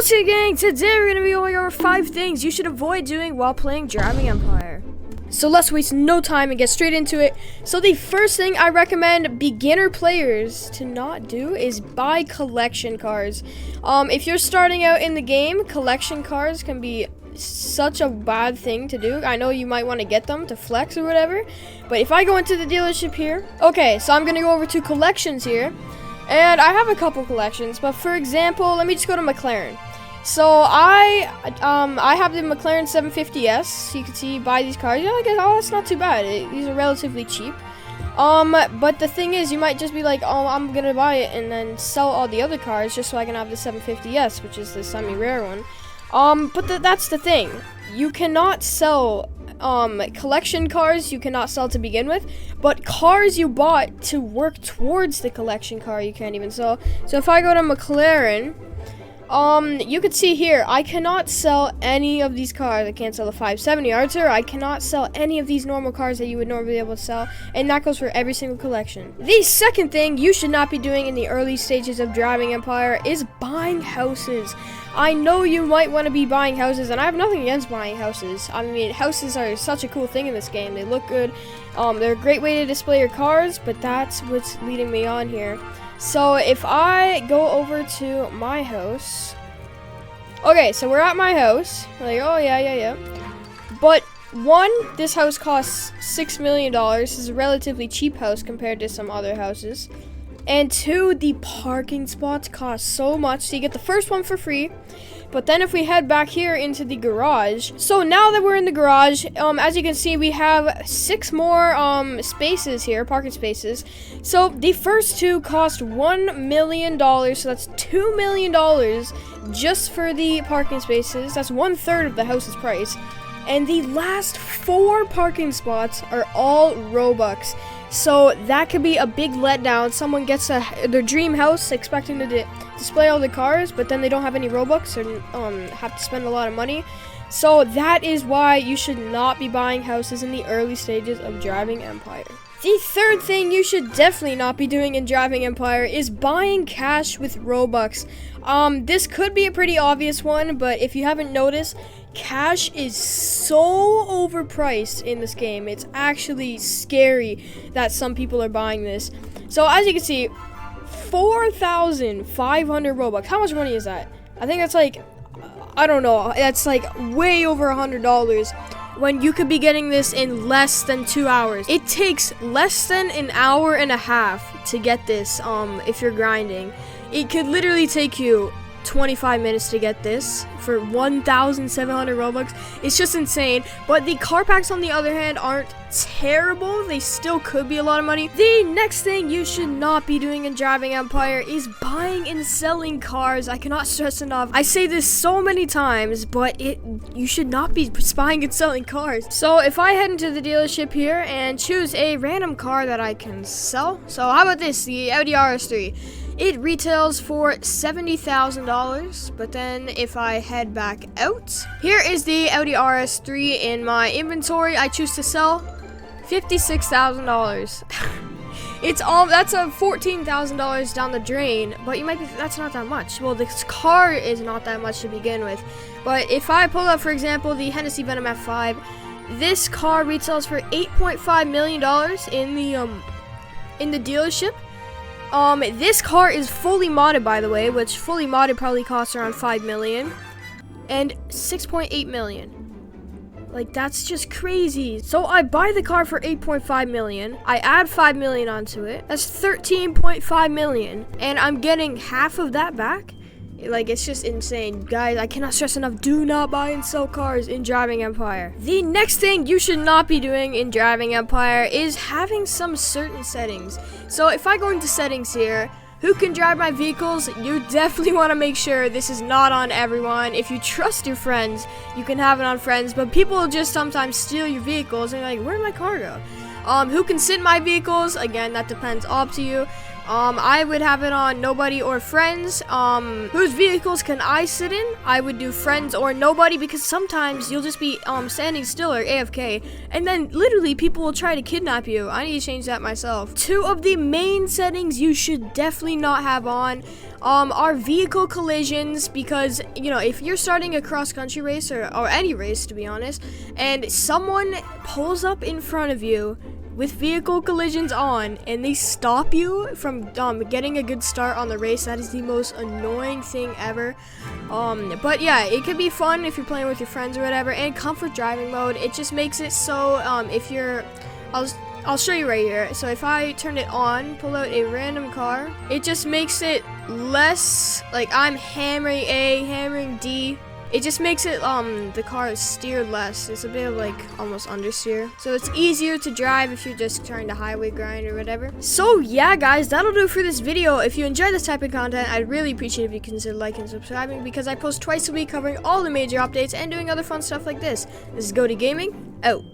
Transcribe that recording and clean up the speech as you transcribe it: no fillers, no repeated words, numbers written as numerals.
What's good, gang? Today we're going to be going over 5 things you should avoid doing while playing Driving Empire. So let's waste no time and get straight into it. So the first thing I recommend beginner players to not do is buy collection cars. If you're starting out in the game, collection cars can be such a bad thing to do. I know you might want to get them to flex or whatever, but if I go into the dealership here, okay, so I'm going to go over to collections here. And I have a couple collections, but for example, let me just go to McLaren. So I have the McLaren 750S. You can see, buy these cars. You're like, oh, that's not too bad. These are relatively cheap. But the thing is, you might just be like, oh, I'm gonna buy it and then sell all the other cars just so I can have the 750S, which is the semi-rare one. But that's the thing. You cannot sell collection cars. You cannot sell to begin with, but cars you bought to work towards the collection car you can't even sell. So if I go to McLaren, you could see here, I cannot sell any of these cars. I can't sell the 570 Archer. I cannot sell any of these normal cars that you would normally be able to sell, and that goes for every single collection. The second thing you should not be doing in the early stages of Driving Empire is buying houses. I know you might want to be buying houses, and I have nothing against buying houses. I mean, houses are such a cool thing in this game. They look good. They're a great way to display your cars, but that's what's leading me on here. So if I go over to my house, okay, so we're at my house. We're like, oh yeah. But one, this house costs $6 million. This is a relatively cheap house compared to some other houses. And two, the parking spots cost so much. So you get the first one for free. But then if we head back here into the garage, so now that we're in the garage, as you can see, we have 6 more spaces here, parking spaces. So the first 2 cost $1 million, so that's $2 million just for the parking spaces. That's 1/3 of the house's price. And the last 4 parking spots are all Robux. So that could be a big letdown. Someone gets their dream house expecting to display all the cars, but then they don't have any Robux or have to spend a lot of money. So that is why you should not be buying houses in the early stages of Driving Empire. The third thing you should definitely not be doing in Driving Empire is buying cash with Robux. This could be a pretty obvious one, but if you haven't noticed, cash is so overpriced in this game. It's actually scary that some people are buying this. So as you can see, 4,500 Robux. How much money is that? I think that's like, I don't know. That's like way over $100 when you could be getting this in less than 2 hours. It takes less than an hour and a half to get this if you're grinding. It could literally take you 25 minutes to get this for 1,700 Robux. It's just insane. But the car packs, on the other hand, aren't terrible. They still could be a lot of money. The next thing you should not be doing in Driving Empire is buying and selling cars. I cannot stress enough. I say this so many times, but you should not be buying and selling cars. So if I head into the dealership here and choose a random car that I can sell. So how about this, the Audi RS3. It retails for $70,000, but then if I head back out, here is the Audi RS3 in my inventory. I choose to sell $56,000. That's a $14,000 down the drain, but you might be, that's not that much. Well, this car is not that much to begin with, but if I pull up, for example, the Hennessy Venom F5, this car retails for $8.5 million in the dealership. This car is fully modded, by the way, which fully modded probably costs around $5 million and $6.8 million. Like, that's just crazy. So I buy the car for $8.5 million. I add $5 million onto it. That's $13.5 million, and I'm getting half of that back. Like, it's just insane. Guys, I cannot stress enough, do not buy and sell cars in Driving Empire. The next thing you should not be doing in Driving Empire is having some certain settings. So if I go into settings here, who can drive my vehicles, you definitely want to make sure this is not on everyone. If you trust your friends, you can have it on friends, but people will just sometimes steal your vehicles and you're like, where'd my car go? Who can sit in my vehicles? Again, that depends, up to you. I would have it on nobody or friends. Whose vehicles can I sit in? I would do friends or nobody, because sometimes you'll just be standing still or AFK, and then literally people will try to kidnap you. I need to change that myself. Two of the main settings you should definitely not have on are vehicle collisions, because you know, if you're starting a cross-country race or any race, to be honest, and someone pulls up in front of you with vehicle collisions on and they stop you from getting a good start on the race, that is the most annoying thing ever. But yeah, it could be fun if you're playing with your friends or whatever. And comfort driving mode, it just makes it so if you're, I'll show you right here. So if I turn it on, pull out a random car, it just makes it less like I'm hammering A, hammering D. It just makes it the car steer less. It's a bit of like almost understeer, so it's easier to drive if you're just trying to highway grind or whatever. So yeah guys, that'll do it for this video. If you enjoy this type of content, I'd really appreciate if you consider liking and subscribing, because I post twice a week covering all the major updates and doing other fun stuff like this. This is Goaty Gaming, out.